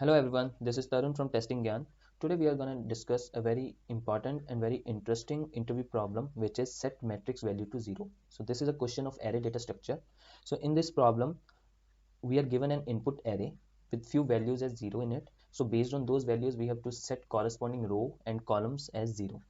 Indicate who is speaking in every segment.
Speaker 1: Hello everyone, this is Tarun from Testing Gyan. Today we are going to discuss a very important and very interesting interview problem, which is set matrix value to 0. So this is a question of array data structure. So in this problem, we are given an input array with few values as 0 in it. So based on those values, we have to set corresponding row and columns as 0.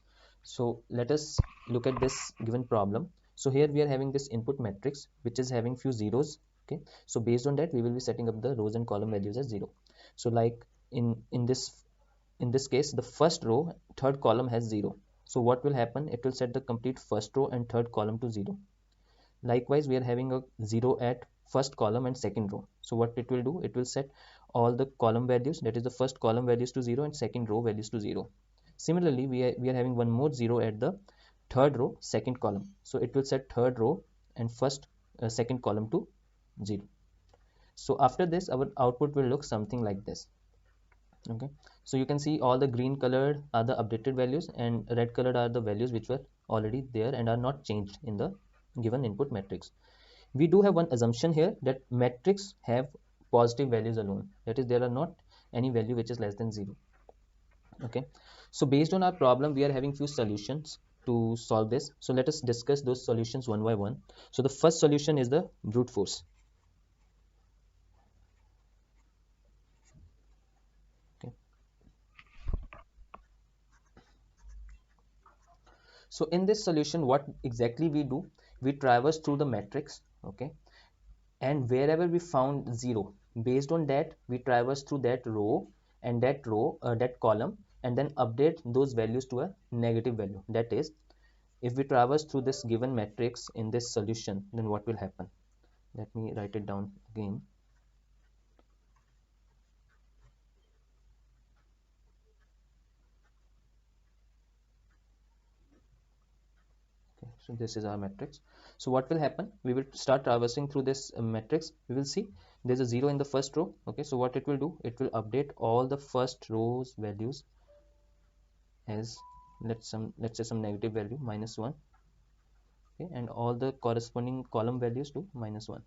Speaker 1: So let us look at this given problem. So here we are having this input matrix, which is having few zeros. Okay, so based on that, we will be setting up the rows and column values as 0. So like in this case, the first row third column has 0. So what will happen? It will set the complete first row and third column to 0. Likewise, we are having a 0 at first column and second row. So what it will do, it will set all the column values, that is the first column values to 0 and second row values to 0. Similarly, we are having one more 0 at the third row second column. So it will set third row and second column to 0. So after this, our output will look something like this. Okay, so you can see all the green colored are the updated values and red colored are the values which were already there and are not changed in the given input matrix. We do have one assumption here that matrix have positive values alone, that is there are not any value which is less than 0. Okay, so based on our problem, we are having few solutions to solve this. So let us discuss those solutions one by one. So the first solution is the brute force. Okay, so in this solution, what exactly we do, we traverse through the matrix. Okay, and wherever we found 0, based on that we traverse through that row and that column, and then update those values to a negative value. That is, if we traverse through this given matrix in this solution, then what will happen? Let me write it down again. Okay, so this is our matrix. So what will happen? We will start traversing through this matrix. We will see there's a 0 in the first row. Okay, so what it will do, it will update all the first rows values as let's say some negative value -1. Okay, and all the corresponding column values to -1.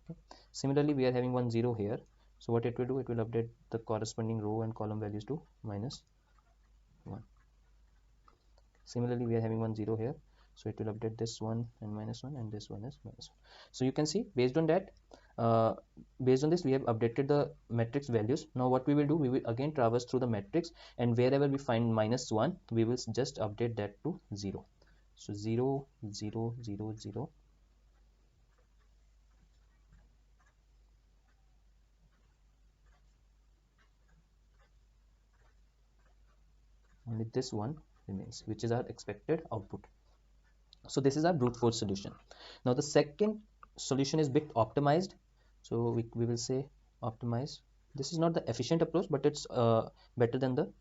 Speaker 1: Okay. Similarly, we are having 1 0 here. So what it will do, it will update the corresponding row and column values to -1. Similarly, we are having 1 0 here. So it will update this one and -1, and this one is -1. So you can see uh, based on this, we have updated the matrix values. Now what we will do, we will again traverse through the matrix, and wherever we find -1, we will just update that to 0. So 0 0 0 0. Only this one remains, which is our expected output. So this is our brute force solution. Now the second solution is bit optimized. So we will say optimized. This is not the efficient approach, but it's better than the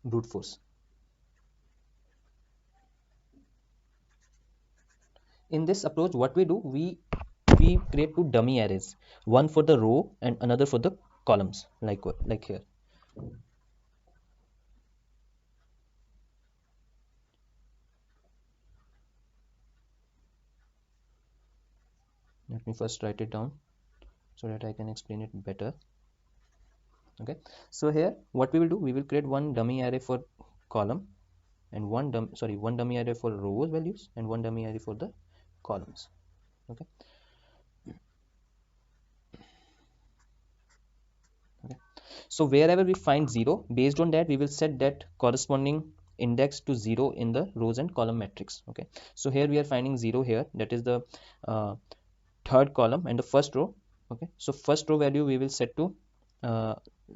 Speaker 1: brute force. In this approach, what we do, we create two dummy arrays, one for the row and another for the columns, like here. Let me first write it down so that I can explain it better. Okay, so here what we will do, we will create one dummy array for column and one dummy array for rows values and one dummy array for the columns. Okay, okay, so wherever we find 0, based on that we will set that corresponding index to 0 in the rows and column matrix. Okay, so here we are finding 0 here, that is the third column and the first row. Okay, so first row value we will set to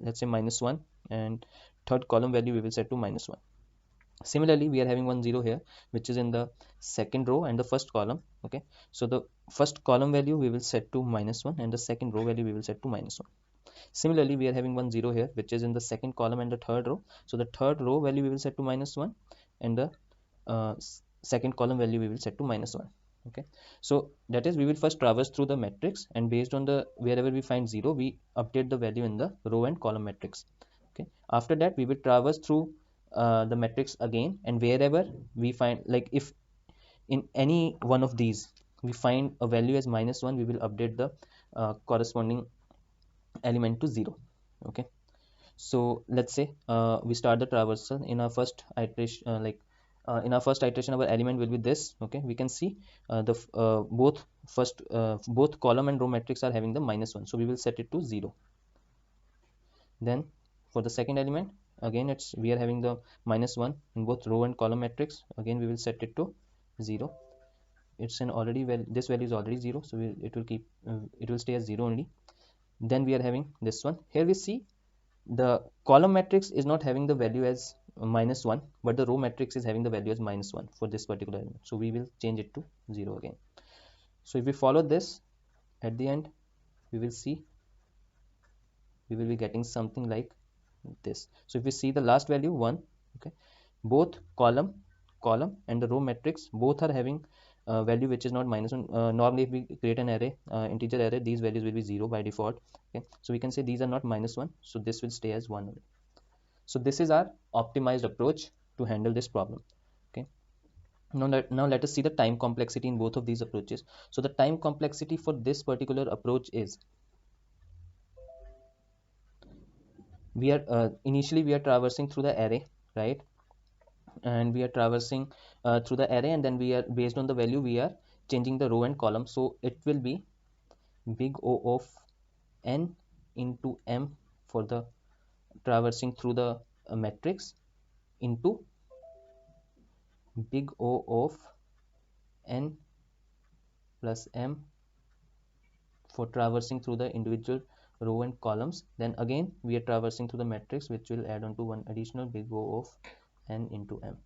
Speaker 1: let's say -1, and third column value we will set to -1. Similarly, we are having 1 0 here, which is in the second row and the first column. Okay, so the first column value we will set to -1, and the second row value we will set to -1. Similarly, we are having 1 0 here, which is in the second column and the third row. So the third row value we will set to -1, and the second column value we will set to -1. Okay, so that is, we will first traverse through the matrix, and based on the wherever we find 0, we update the value in the row and column matrix. Okay, after that we will traverse through the matrix again, and wherever we find, like if in any one of these we find a value as -1, we will update the corresponding element to 0. Okay, so let's say we start the traversal in our first iteration, in our first iteration our element will be this. Okay, we can see both column and row matrix are having the -1, so we will set it to 0. Then for the second element, again it's we are having the -1 in both row and column matrix, again we will set it to 0. It's an already this value is already 0, so it will keep it will stay as 0 only. Then we are having this one. Here we see the column matrix is not having the value as -1, but the row matrix is having the value as -1 for this particular element, so we will change it to 0 again. So if we follow this, at the end we will see we will be getting something like this. So if we see the last value 1, okay, both column and the row matrix both are having value which is not -1. Normally if we create an array, integer array, these values will be 0 by default. Okay, so we can say these are not -1, so this will stay as 1 only. So this is our optimized approach to handle this problem. Okay, now let us see the time complexity in both of these approaches. So the time complexity for this particular approach is, we are initially we are traversing through the array, right? And we are traversing through the array, and then we are, based on the value, we are changing the row and column. So it will be big O of n into m for the traversing through the matrix, into big O of n plus m for traversing through the individual row and columns. Then again we are traversing through the matrix, which will add on to one additional big O of n into m.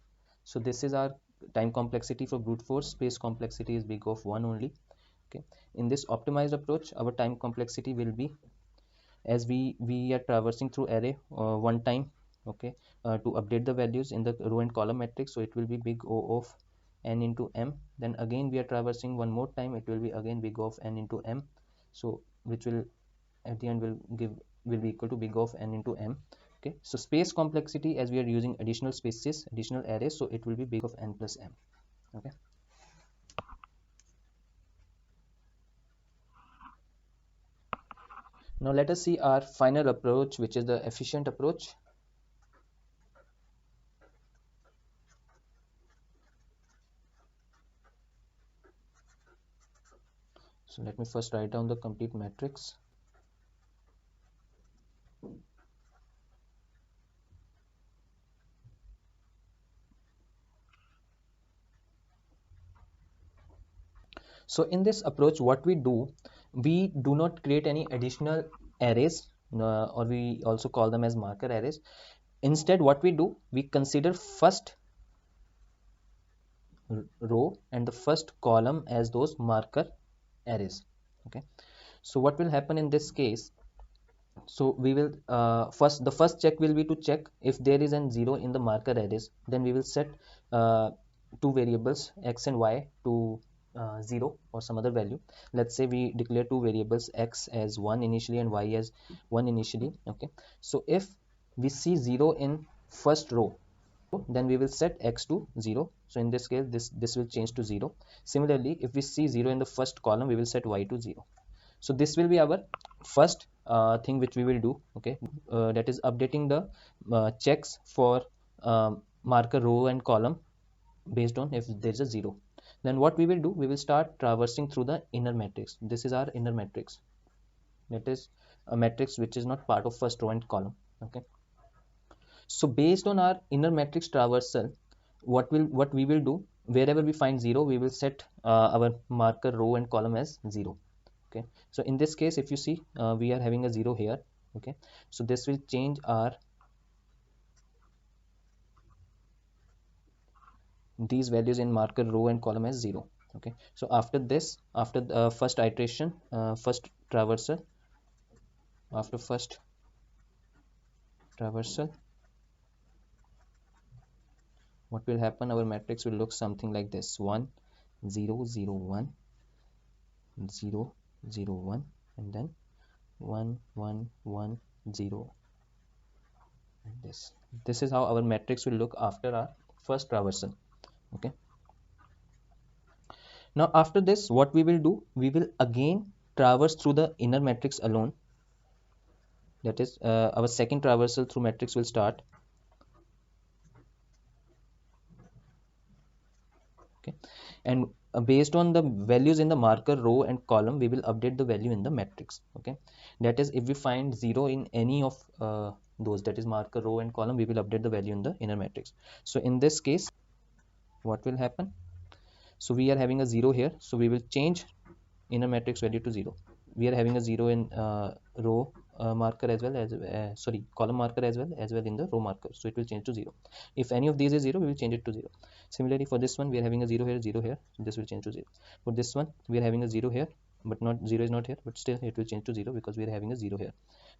Speaker 1: So this is our time complexity for brute force. Space complexity is big O of 1 only. Okay, in this optimized approach our time complexity will be, as we are traversing through array one time, okay, to update the values in the row and column matrix, so it will be big O of n into m. Then again we are traversing one more time, it will be again big O of n into m, so which will at the end will be equal to big O of n into m. Okay, so space complexity, as we are using additional spaces, additional arrays, so it will be big O of n plus m. Okay, now let us see our final approach, which is the efficient approach. So let me first write down the complete matrix. So in this approach, what we do not create any additional arrays, or we also call them as marker arrays. Instead, what we do, we consider first row and the first column as those marker arrays. Okay, so what will happen in this case? So we will the first check will be to check if there is an 0 in the marker arrays. Then we will set two variables x and y to 0 or some other value. Let's say we declare two variables, x as 1 initially and y as 1 initially. Okay, so if we see 0 in first row, then we will set x to 0. So in this case this will change to 0. Similarly, if we see 0 in the first column, we will set y to 0. So this will be our first thing which we will do. Okay, that is updating the checks for marker row and column based on if there is a 0. Then what we will do, we will start traversing through the inner matrix. This is our inner matrix, that is a matrix which is not part of first row and column. Okay, so based on our inner matrix traversal, what we will do, wherever we find 0, we will set our marker row and column as 0. Okay, so in this case, if you see, we are having a 0 here. Okay, so this will change our these values in marker row and column as 0. Okay, so after this, after the first iteration, first traversal, after first traversal, what will happen, our matrix will look something like this: 1 0 0 1 0 0 1, and then 1 1 1 0, and this is how our matrix will look after our first traversal. Okay, now after this, what we will do, we will again traverse through the inner matrix alone. That is our second traversal through matrix will start. Okay, and based on the values in the marker row and column, we will update the value in the matrix. Okay, that is, if we find 0 in any of those, that is marker row and column, we will update the value in the inner matrix. So in this case, what will happen? So we are having a 0 here, so we will change inner matrix value to 0. We are having a 0 in row marker as well as sorry, column marker as well in the row marker, so it will change to 0. If any of these is 0, we will change it to 0. Similarly, for this one, we are having a 0 here, 0 here, so this will change to 0. For this one, we are having a 0 here, but not 0 is not here, but still it will change to 0 because we are having a 0 here.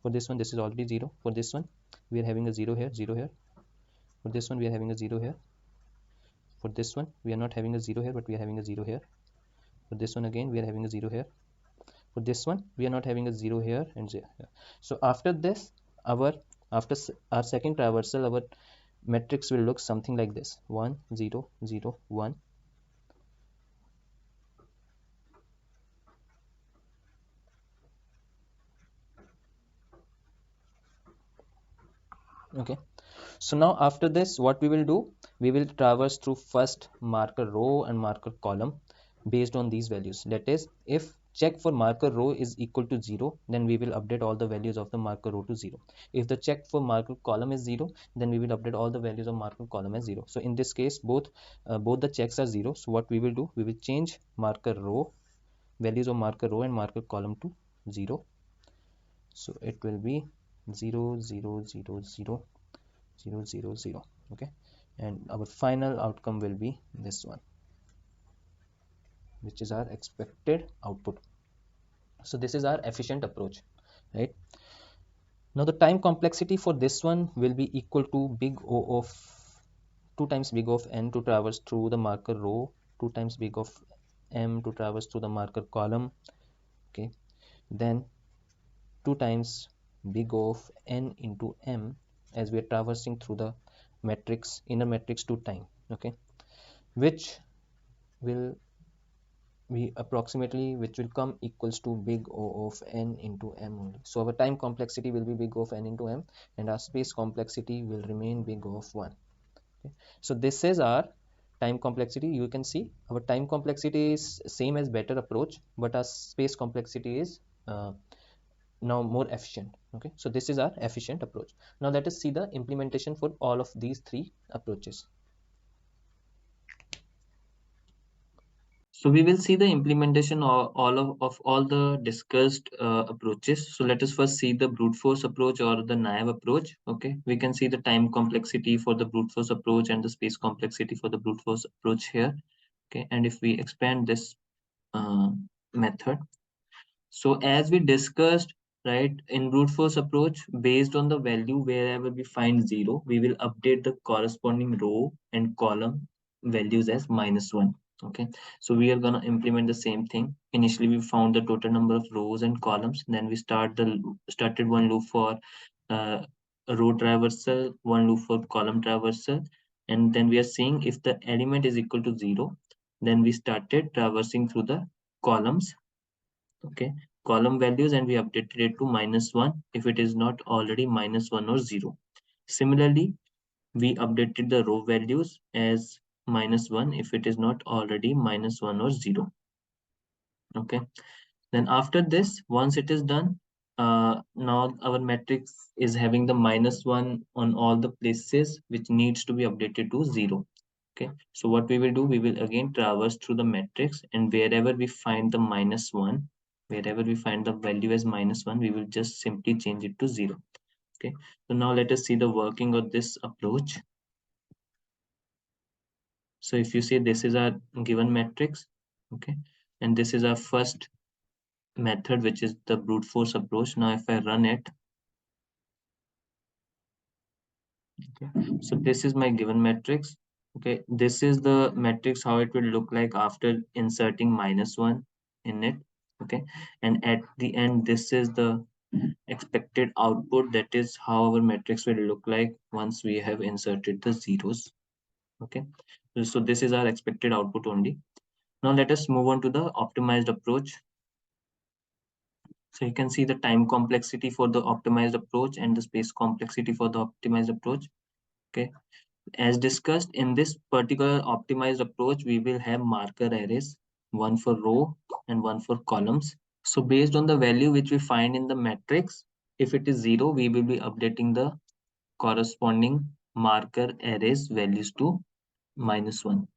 Speaker 1: For this one, this is already 0. For this one, we are having a 0 here, 0 here. For this one, we are having a 0 here. For this one, we are not having a 0 here, but we are having a 0 here. For this one, again we are having a 0 here. For this one, we are not having a 0 here and 0 here. So after this, after our second traversal, our matrix will look something like this: 1 0 0 1. Okay, so now after this, what we will do, we will traverse through first marker row and marker column based on these values. That is, if check for marker row is equal to 0, then we will update all the values of the marker row to 0. If the check for marker column is 0, then we will update all the values of marker column as 0. So in this case, both the checks are 0. So what we will do, we will change marker row values of marker row and marker column to 0. So it will be 0 0 0 0 0 0 0. Okay, and our final outcome will be this one, which is our expected output. So this is our efficient approach, right? Now the time complexity for this one will be equal to big O of 2 times big O of n to traverse through the marker row, 2 times big O of m to traverse through the marker column. Okay, then 2 times big O of n into m, as we are traversing through the matrix, inner matrix 2 time. Okay, which will which will come equals to big O of n into m only. So our time complexity will be big O of n into m, and our space complexity will remain big O of 1. Okay, so this is our time complexity. You can see our time complexity is same as better approach, but our space complexity is now more efficient. Okay, so this is our efficient approach. Now let us see the implementation for all of these three approaches. So we will see the implementation of all the discussed approaches. So let us first see the brute force approach or the naive approach. Okay, we can see the time complexity for the brute force approach and the space complexity for the brute force approach here. Okay, and if we expand this method, so as we discussed, right, in brute force approach, based on the value wherever we find 0, we will update the corresponding row and column values as -1. Okay, so we are going to implement the same thing. Initially, we found the total number of rows and columns. Then we started one loop for uh, row traversal, one loop for column traversal. And then we are seeing if the element is equal to 0, then we started traversing through the columns. Okay, column values, and we updated it to -1 if it is not already -1 or 0. Similarly, we updated the row values as -1 if it is not already -1 or 0. Okay, then after this, once it is done, now our matrix is having the -1 on all the places which needs to be updated to 0. Okay, so what we will do, we will again traverse through the matrix, and wherever we find the -1, wherever we find the value as -1, we will just simply change it to 0. Okay, so now let us see the working of this approach. So if you see, this is our given matrix. Okay, and this is our first method, which is the brute force approach. Now if I run it, okay, so this is my given matrix. Okay, this is the matrix how it will look like after inserting -1 in it. Okay, and at the end, this is the expected output. That is how our matrix will look like once we have inserted the zeros. Okay, so this is our expected output only. Now let us move on to the optimized approach. So you can see the time complexity for the optimized approach and the space complexity for the optimized approach. Okay. As discussed, in this particular optimized approach, we will have marker arrays, one for row and one for columns. So based on the value which we find in the matrix, if it is 0, we will be updating the corresponding marker arrays values to -1.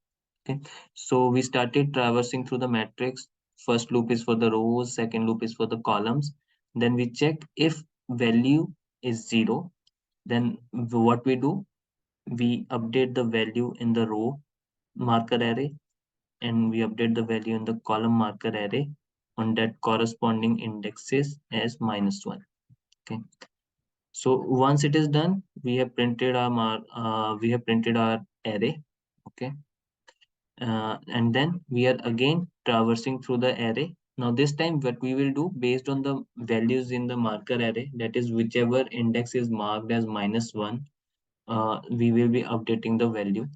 Speaker 1: Okay, so we started traversing through the matrix. First loop is for the rows, second loop is for the columns. Then we check if value is 0, then what we do, we update the value in the row marker array and we update the value in the column marker array on that corresponding indexes as -1. Okay, so once it is done, we have printed our array. Okay, and then we are again traversing through the array. Now this time what we will do, based on the values in the marker array, that is whichever index is marked as -1, we will be updating the value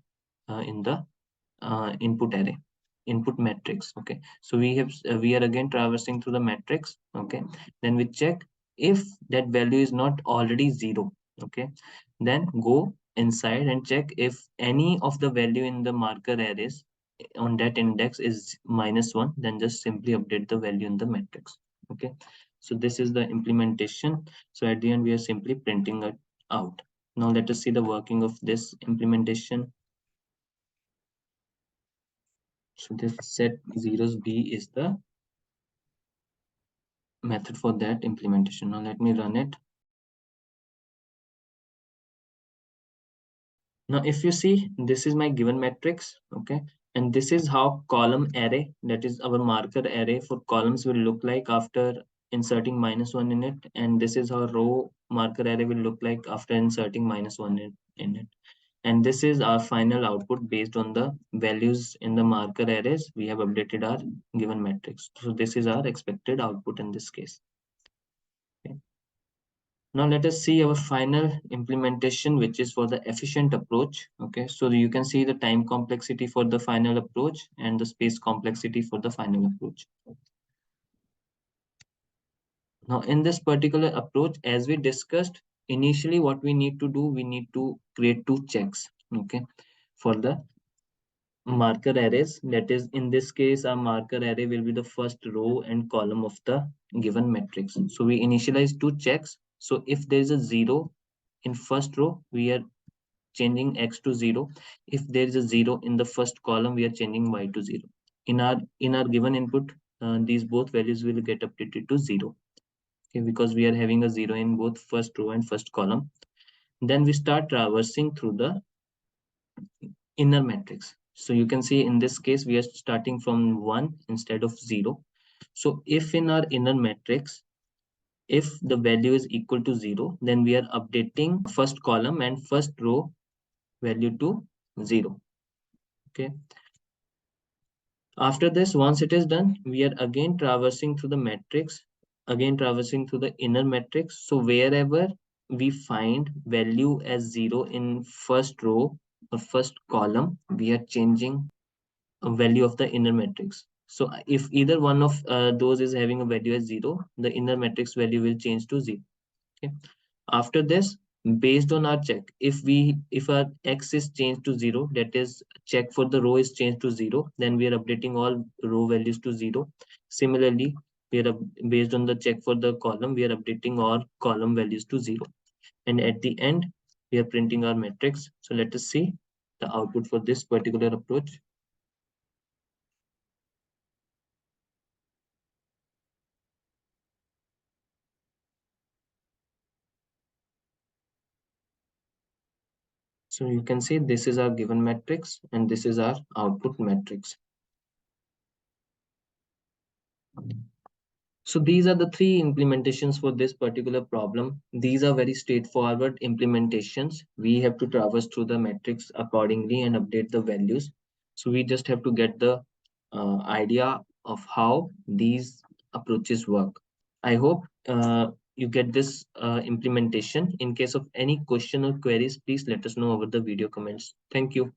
Speaker 1: in the input array, input matrix. Okay, so we are again traversing through the matrix. Okay, then we check if that value is not already 0. Okay, then go inside and check if any of the value in the marker arrays on that index is -1, then just simply update the value in the matrix. Okay, so this is the implementation. So at the end we are simply printing it out. Now let us see the working of this implementation. So this set zeros b is the method for that implementation. Now let me run it. Now if you see, this is my given matrix. Okay, and this is how column array, that is our marker array for columns, will look like after inserting -1 in it, and this is how row marker array will look like after inserting -1 in it. And this is our final output based on the values in the marker arrays. We have updated our given matrix. So this is our expected output in this case. Okay. Now let us see our final implementation, which is for the efficient approach. Okay, so you can see the time complexity for the final approach and the space complexity for the final approach. Now in this particular approach, as we discussed initially, what we need to do, we need to create two checks. Okay, for the marker arrays, that is in this case our marker array will be the first row and column of the given matrix. So we initialize two checks. So if there is a 0 in first row, we are changing x to 0. If there is a 0 in the first column, we are changing y to 0. In our given input, these both values will get updated to 0. Okay, because we are having a 0 in both first row and first column. Then we start traversing through the inner matrix. So you can see in this case, we are starting from 1 instead of 0. So if in our inner matrix, if the value is equal to 0, then we are updating first column and first row value to 0. Okay. After this, once it is done, we are again traversing through the matrix, again traversing through the inner matrix. So wherever we find value as 0 in first row or first column, we are changing a value of the inner matrix. So if either one of those is having a value as 0, the inner matrix value will change to 0. Okay. After this, based on our check, if our x is changed to 0, that is check for the row is changed to 0, then we are updating all row values to 0. Similarly, we are based on the check for the column, we are updating all column values to 0. And at the end, we are printing our matrix. So let us see the output for this particular approach. So you can see this is our given matrix and this is our output matrix. So these are the three implementations for this particular problem. These are very straightforward implementations. We have to traverse through the matrix accordingly and update the values. So we just have to get the idea of how these approaches work. I hope you get this implementation. In case of any question or queries, please let us know over the video comments. Thank you.